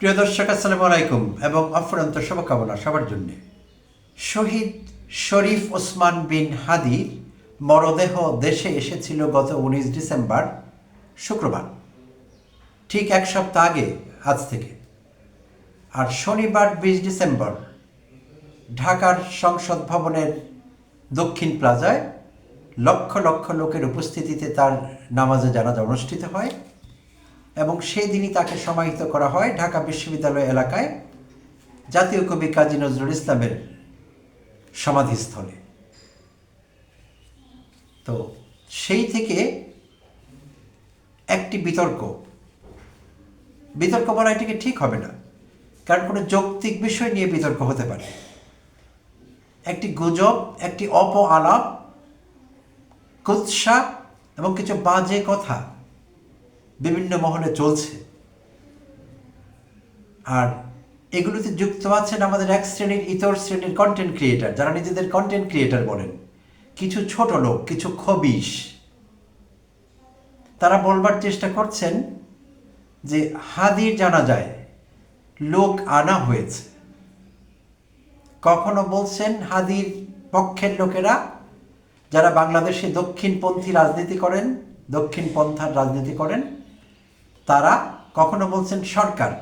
প্রিয় দর্শক, আসসালামু আলাইকুম এবং অফুরন্ত শুভকামনা সবার জন্য। শহীদ শরীফ ওসমান বিন হাদির মরদেহ দেশে এসেছিল গত 19 ডিসেম্বর শুক্রবার, ঠিক এক সপ্তাহ আগে আজ থেকে। আর শনিবার 20 ডিসেম্বর ঢাকার সংসদ ভবনের দক্ষিণ প্লাজায় লক্ষ লক্ষ লোকের উপস্থিতিতে তার নামাজে জানাজা অনুষ্ঠিত হয় এবং সেই দিনই তাকে সমাহিত করা হয় ঢাকা বিশ্ববিদ্যালয় এলাকায় জাতীয় কবি কাজী নজরুল ইসলামের সমাধিস্থলে। তো সেই থেকে একটি বিতর্ক বলা এটিকে ঠিক হবে না, কারণ কোনো যৌক্তিক বিষয় নিয়ে বিতর্ক হতে পারে। একটি গুজব, একটি আলাপ, কুৎসা এবং কিছু বাজে কথা বিভিন্ন মহলে চলছে। আর এগুলোতে যুক্ত আছেন আমাদের এক শ্রেণীর ইতর শ্রেণীর কন্টেন্ট ক্রিয়েটার, যারা নিজেদের কন্টেন্ট ক্রিয়েটার বলেন, কিছু ছোট লোক, কিছু খবিশ। তারা বলবার চেষ্টা করছেন যে হাদির জানাজায় লোক আনা হয়েছে। কখনো বলছেন হাদির পক্ষের লোকেরা, যারা বাংলাদেশে দক্ষিণপন্থী রাজনীতি করেন, দক্ষিণ পন্থার রাজনীতি করেন, তারা কখনো বলছেন সরকার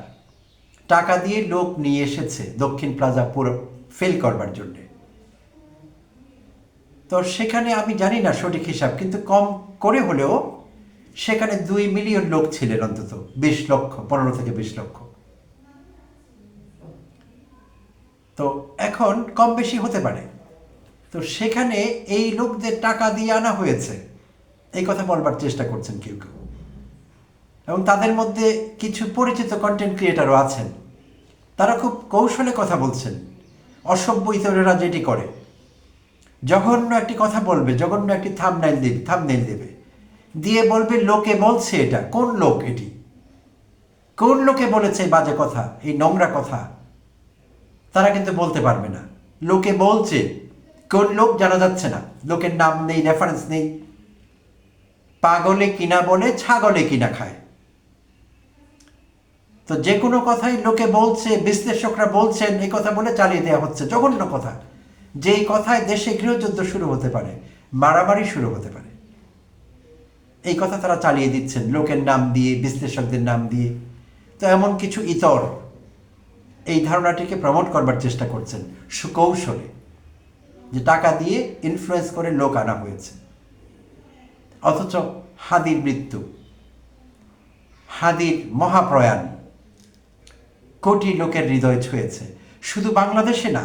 টাকা দিয়ে লোক নিয়ে এসেছে দক্ষিণ প্লাজা পুরো ফেল করবার জন্যে। তো সেখানে আমি জানি না সঠিক হিসাব, কিন্তু কম করে হলেও সেখানে 2 মিলিয়ন লোক ছিলেন, অন্তত 20 লক্ষ, 15 থেকে 20 লক্ষ। তো এখন কম বেশি হতে পারে। তো সেখানে এই লোকদের টাকা দিয়ে আনা হয়েছে, এই কথা বলবার চেষ্টা করছেন কেউ কেউ। এবং তাদের মধ্যে কিছু পরিচিত কন্টেন্ট ক্রিয়েটারও আছেন, তারা খুব কৌশলে কথা বলছেন। অসভ্য ইতরেরা যেটি করে, জঘন্য একটি কথা বলবে, জঘন্য একটি থাম্বনেইল দেবে, দিয়ে বলবে লোকে বলছে। এটা কোন লোক? এটি কোন লোকে বলেছে বাজে কথা, এই নোংরা কথা? তারা কিন্তু বলতে পারবে না। লোকে বলছে, কোন লোক জানা যাচ্ছে না, লোকের নাম নেই, রেফারেন্স নেই। পাগলে কিনা বলে ছাগলে কিনা খায়। তো যে কোনো কথাই লোকে বলছে, বিশ্লেষকরা বলছেন, এই কথা বলে চালিয়ে দেওয়া হচ্ছে। জঘন্য কথা, যেই কথায় দেশে গৃহযুদ্ধ শুরু হতে পারে, মারামারি শুরু হতে পারে, এই কথা তারা চালিয়ে দিচ্ছেন লোকের নাম দিয়ে, বিশ্লেষকদের নাম দিয়ে। তো এমন কিছু ইতর এই ধারণাটিকে প্রমোট করবার চেষ্টা করছেন সুকৌশলে, যে টাকা দিয়ে ইনফ্লুয়েন্স করে লোক আনা হয়েছে। অথচ হাদির মৃত্যু, হাদির মহাপ্রয়াণ কোটি লোকের হৃদয় ছুঁয়েছে, শুধু বাংলাদেশে না,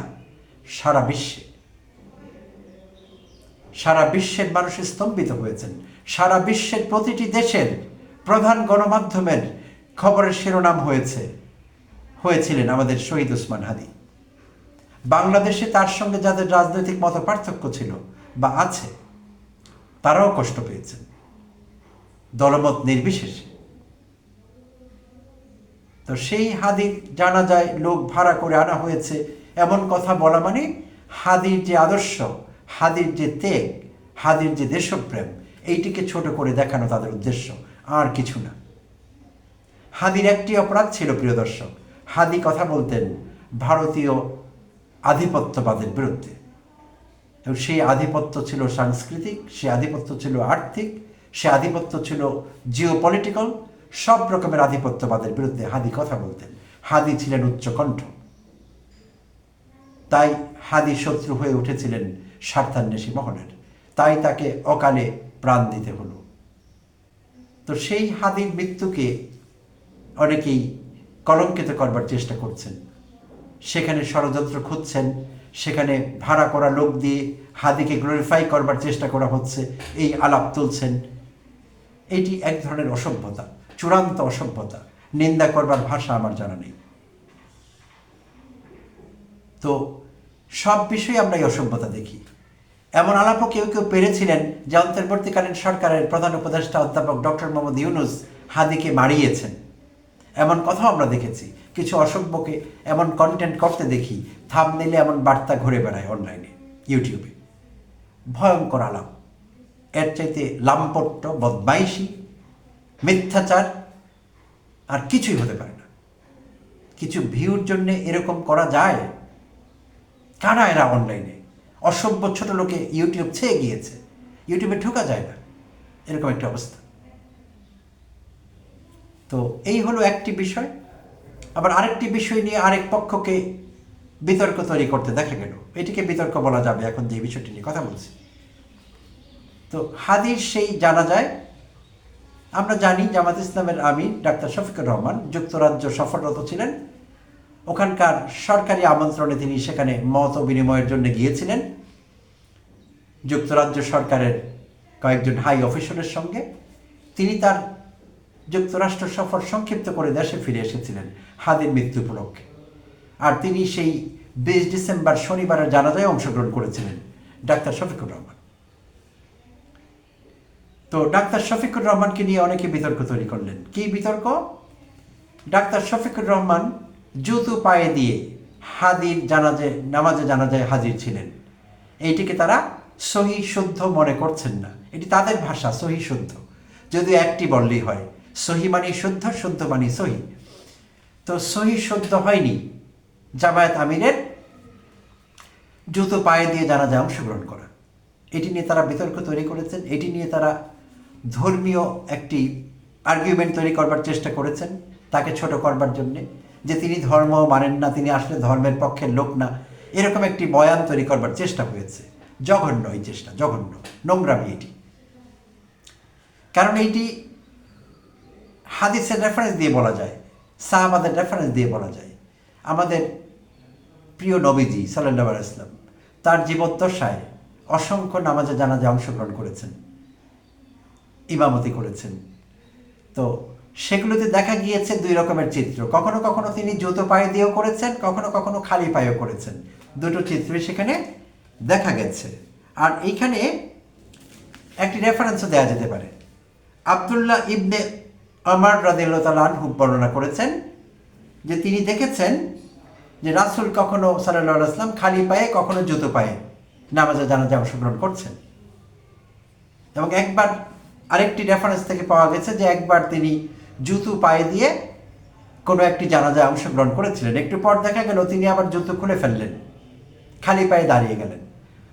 সারা বিশ্বে। সারা বিশ্বের মানুষ স্তম্ভিত হয়েছেন। সারা বিশ্বের প্রতিটি দেশের প্রধান গণমাধ্যমের খবরের শিরোনাম হয়েছিলেন আমাদের শহীদ ওসমান হাদি। বাংলাদেশে তার সঙ্গে যাদের রাজনৈতিক মত পার্থক্য ছিল বা আছে, তারাও কষ্ট পেয়েছেন, দলমত নির্বিশেষে। তো সেই হাদির জানাজায় লোক ভাড়া করে আনা হয়েছে, এমন কথা বলা মানে হাদির যে আদর্শ, হাদির যে ত্যাগ, হাদির যে দেশপ্রেম, এইটিকে ছোট করে দেখানো তাদের উদ্দেশ্য, আর কিছু না। হাদির একটি অপরাধ ছিল, প্রিয় দর্শক, হাদি কথা বলতেন ভারতীয় আধিপত্যবাদের বিরুদ্ধে। এবং সেই আধিপত্য ছিল সাংস্কৃতিক, সে আধিপত্য ছিল আর্থিক, সে আধিপত্য ছিল জিওপলিটিক্যাল, সব রকমের আধিপত্যবাদের বিরুদ্ধে হাদি কথা বলতেন। হাদি ছিলেন উচ্চকণ্ঠ, তাই হাদি শত্রু হয়ে উঠেছিলেন স্বার্থান্বেষী মহলের, তাই তাকে অকালে প্রাণ দিতে হলো। তো সেই হাদির মৃত্যুকে অনেকেই কলঙ্কিত করবার চেষ্টা করছেন, সেখানে ষড়যন্ত্র খুঁজছেন, সেখানে ভাড়া করা লোক দিয়ে হাদিকে গ্লোরিফাই করবার চেষ্টা করা হচ্ছে, এই আলাপ তুলছেন। এটি এক ধরনের অসভ্যতা, চূড়ান্ত অসভ্যতা। নিন্দা করবার ভাষা আমার জানা নেই। তো সব বিষয়ে আমরা এই অসভ্যতা দেখি। এমন আলাপও কেউ কেউ পেরেছিলেন যে অন্তর্বর্তীকালীন সরকারের প্রধান উপদেষ্টা অধ্যাপক ডক্টর মোহাম্মদ ইউনূস হাদিকে মারিয়েছেন, এমন কথাও আমরা দেখেছি। কিছু অসভ্যকে এমন কন্টেন্ট করতে দেখি, থাম্বনেইলে এমন বার্তা ঘুরে বেড়ায় অনলাইনে, ইউটিউবে। ভয়ঙ্কর আলাপ, এর চাইতে লাম্পট্য, বদমাইশি, মিথ্যাচার আর কিছুই হতে পারে না। কিছু ভিউর জন্য এরকম করা যায়? কারা এরা অনলাইনে? অসভ্য ছোট লোকে ইউটিউব ছেয়ে গিয়েছে, ইউটিউবে ঢোকা যায় না, এরকম একটা অবস্থা। তো এই হলো একটি বিষয়। আবার আরেকটি বিষয় নিয়ে আরেক পক্ষকে বিতর্ক তৈরি করতে দেখা গেল। এটিকে বিতর্ক বলা যাবে এখন যে বিষয়টি নিয়ে কথা বলছি। তো হাদির সেই জানা যায়, আমরা জানি জামাত ইসলামের আমির ডাক্তার শফিকুর রহমান যুক্তরাজ্য সফররত ছিলেন। ওখানকার সরকারি আমন্ত্রণে তিনি সেখানে মত বিনিময়ের জন্য গিয়েছিলেন যুক্তরাজ্য সরকারের কয়েকজন হাই অফিসারের সঙ্গে। তিনি তার যুক্তরাষ্ট্র সফর সংক্ষিপ্ত করে দেশে ফিরে এসেছিলেন হাদির মৃত্যু উপলক্ষে। আর তিনি সেই 20 ডিসেম্বর শনিবারের জানাজায় অংশগ্রহণ করেছিলেন ডাক্তার শফিকুর রহমান। তো ডাক্তার শফিকুর রহমানকে নিয়ে অনেকে বিতর্ক তৈরি করলেন। কি বিতর্ক? ডাক্তার শফিকুর রহমান জুতো পায়ে দিয়ে হাদির নামাজে জানাজায় হাজির ছিলেন। এইটিকে তারা সহি শুদ্ধ মনে করছেন না। এটি তাদের ভাষা, সহি শুদ্ধ, যদিও একটি বললেই হয়। সহি মানি শুদ্ধ, শুদ্ধ মানি সহি। তো সহি শুদ্ধ হয়নি জামায়াত আমিরের জুতো পায়ে দিয়ে জানাজায় অংশগ্রহণ করা। এটি নিয়ে তারা বিতর্ক তৈরি করেছেন। এটি নিয়ে তারা ধর্মীয় একটি আর্গুমেন্ট তৈরি করবার চেষ্টা করেছেন তাকে ছোট করবার জন্যে, যে তিনি ধর্ম মানেন না, তিনি আসলে ধর্মের পক্ষের লোক না, এরকম একটি বয়ান তৈরি করবার চেষ্টা হয়েছে। জঘন্য এই চেষ্টা, জঘন্য, নোংরামি এটি। কারণ এইটি হাদিসের রেফারেন্স দিয়ে বলা যায়, সাহাবাদের রেফারেন্স দিয়ে বলা যায়। আমাদের প্রিয় নবীজি সাল্লাল্লাহু আলাইহি ওয়াসাল্লাম তার জীবদ্দশায় অসংখ্য নামাজে জানাজায় অংশগ্রহণ করেছেন, ইমামতি করেছেন। তো সেগুলোতে দেখা গিয়েছে দুই রকমের চিত্র। কখনো কখনো তিনি জুতো পায়ে দিয়েও করেছেন, কখনো কখনো খালি পায়েও করেছেন। দুটো চিত্রই সেখানে দেখা গেছে। আর এইখানে একটি রেফারেন্সও দেওয়া যেতে পারে। আব্দুল্লাহ ইবনে ওমর রাদিয়াল্লাহু তাআলা আনহু বর্ণনা করেছেন যে তিনি দেখেছেন যে রাসূল কখনো সাল্লাল্লাহু আলাইহি ওয়াসাল্লাম খালি পায়ে, কখনো জুতো পায়ে নামাজে জানাজায় অংশগ্রহণ করছেন। এবং একবার আরেকটি রেফারেন্স থেকে পাওয়া গেছে যে একবার তিনি জুতো পায়ে দিয়ে কোনো একটি জানাজায় অংশগ্রহণ করেছিলেন। একটু পর দেখা গেল তিনি আবার জুতো খুলে ফেললেন, খালি পায়ে দাঁড়িয়ে গেলেন।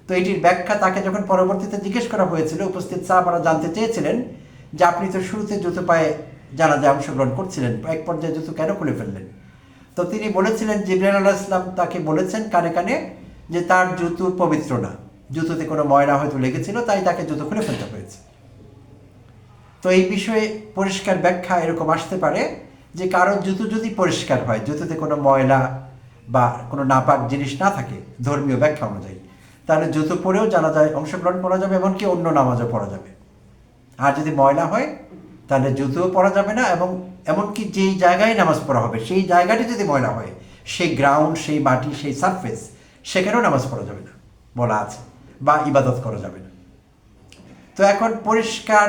তো এটির ব্যাখ্যা তাকে যখন পরবর্তীতে জিজ্ঞেস করা হয়েছিল, উপস্থিত সাহাবারা জানতে চেয়েছিলেন যে আপনি তো শুরুতে জুতো পায়ে জানাজায় অংশগ্রহণ করছিলেন, এক পর্যায়ে জুতো কেন খুলে ফেললেন? তো তিনি বলেছিলেন জিবরাইল আলাইহিস সালাম তাকে বলেছেন কানে কানে যে তার জুতো পবিত্র না, জুতোতে কোনো ময়লা হয়তো লেগেছিল, তাই তাকে জুতো খুলে ফেলতে হয়েছে। তো এই বিষয়ে পরিষ্কার ব্যাখ্যা এরকম আসতে পারে যে কারো জুতো যদি পরিষ্কার হয়, জুতোতে কোনো ময়লা বা কোনো নাপাক জিনিস না থাকে ধর্মীয় ব্যাখ্যা অনুযায়ী, তাহলে জুতো পরেও জানাজায় অংশগ্রহণ করা যাবে, এমনকি অন্য নামাজও পড়া যাবে। আর যদি ময়লা হয় তাহলে জুতোও পরা যাবে না, এবং এমনকি যেই জায়গায় নামাজ পড়া হবে সেই জায়গাটি যদি ময়লা হয়, সেই গ্রাউন্ড, সেই মাটি, সেই সারফেস, সেখানেও নামাজ পড়া যাবে না বলা আছে, বা ইবাদত করা যাবে না। তো এখন পরিষ্কার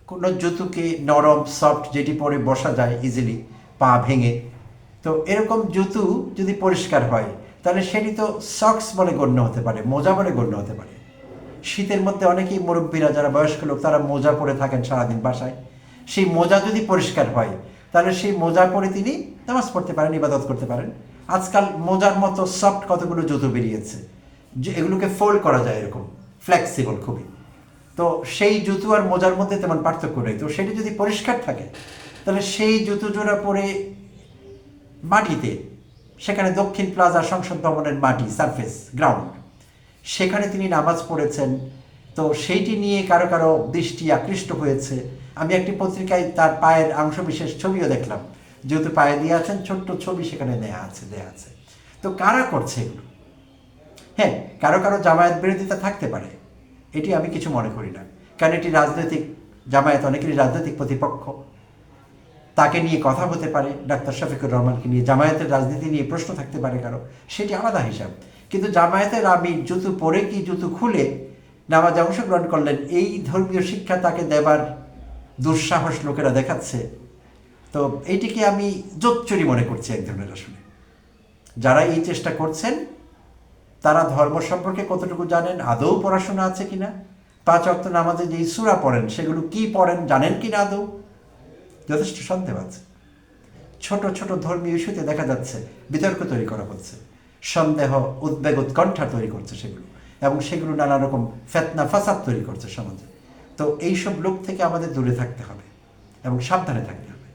কোনো জুতোকে নরম সফট যেটি পরে বসা যায় ইজিলি, পা ভেঙে, তো এরকম জুতো যদি পরিষ্কার হয় তাহলে সেটি তো সক্স বলে গণ্য হতে পারে, মোজা বলে গণ্য হতে পারে। শীতের মধ্যে অনেকেই মুরব্বীরা যারা বয়স্ক লোক তারা মোজা পরে থাকেন সারাদিন বাসায়, সেই মোজা যদি পরিষ্কার হয় তাহলে সেই মোজা পরে তিনি নামাজ পড়তে পারেন, ইবাদত করতে পারেন। আজকাল মোজার মতো সফট কতগুলো জুতো বেরিয়েছে, যে এগুলোকে ফোল্ড করা যায়, এরকম ফ্লেক্সিবল খুবই। তো সেই জুতো আর মোজার মধ্যে তেমন পার্থক্য নেই। তো সেটি যদি পরিষ্কার থাকে তাহলে সেই জুতো জোড়া পরে মাটিতে, সেখানে দক্ষিণ প্লাজা সংসদ ভবনের মাটি, সারফেস, গ্রাউন্ড, সেখানে তিনি নামাজ পড়েছেন। তো সেইটি নিয়ে কারো কারো দৃষ্টি আকৃষ্ট হয়েছে। আমি একটি পত্রিকায় তার পায়ের অংশবিশেষ ছবিও দেখলাম, যেহেতু পায়ে দিয়ে আছেন, ছোট্ট ছবি সেখানে দেয়া আছে। তো কারা করছে এগুলো? হ্যাঁ, কারো কারো জামায়াত বিরোধিতা থাকতে পারে, এটি আমি কিছু মনে করি না, কারণ এটি রাজনৈতিক, জামায়াত অনেকেরই রাজনৈতিক প্রতিপক্ষ, তাকে নিয়ে কথা হতে পারে, ডাক্তার শফিকুর রহমানকে নিয়ে জামায়াতের রাজনীতি নিয়ে প্রশ্ন থাকতে পারে কারো, সেটি আলাদা হিসাব। কিন্তু জামায়াতের আমির জুতো পরে কি জুতো খুলে নামাজে অংশগ্রহণ করলেন, এই ধর্মীয় শিক্ষা তাকে দেবার দুঃসাহস লোকেরা দেখাচ্ছে। তো এইটিকে আমি জোচ্চুরি মনে করছি এক ধরনের। আসলে যারা এই চেষ্টা করছেন তারা ধর্ম সম্পর্কে কতটুকু জানেন, আদৌ পড়াশোনা আছে কিনা, 5 ওয়াক্ত নামাজে যেই সূরা পড়েন সেগুলো কি পড়েন জানেন কিনা আদৌ, যথেষ্ট সন্দেহ আছে। ছোট ছোট ধর্মীয় ইস্যুতে দেখা যাচ্ছে বিতর্ক তৈরি করা হচ্ছে, সন্দেহ, উদ্বেগ, উৎকণ্ঠা তৈরি করছে সেগুলো, এবং সেগুলো নানা রকম ফেতনা ফাসাদ তৈরি করছে সমাজে। তো এইসব লোক থেকে আমাদের দূরে থাকতে হবে এবং সাবধানে থাকতে হবে।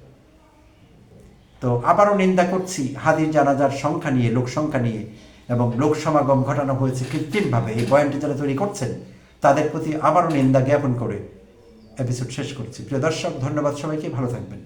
তো আবারও নিন্দা করছি হাদির জানাজার সংখ্যা নিয়ে, লোক সংখ্যা নিয়ে, এবং লোক সমাগম ঘটানো হয়েছে কৃত্রিমভাবে। এই বয়ানটি যারা তৈরি করছেন তাদের প্রতি আবারও নিন্দা জ্ঞাপন করে এপিসোড শেষ করছি। প্রিয় দর্শক, ধন্যবাদ সবাইকে, ভালো থাকবেন।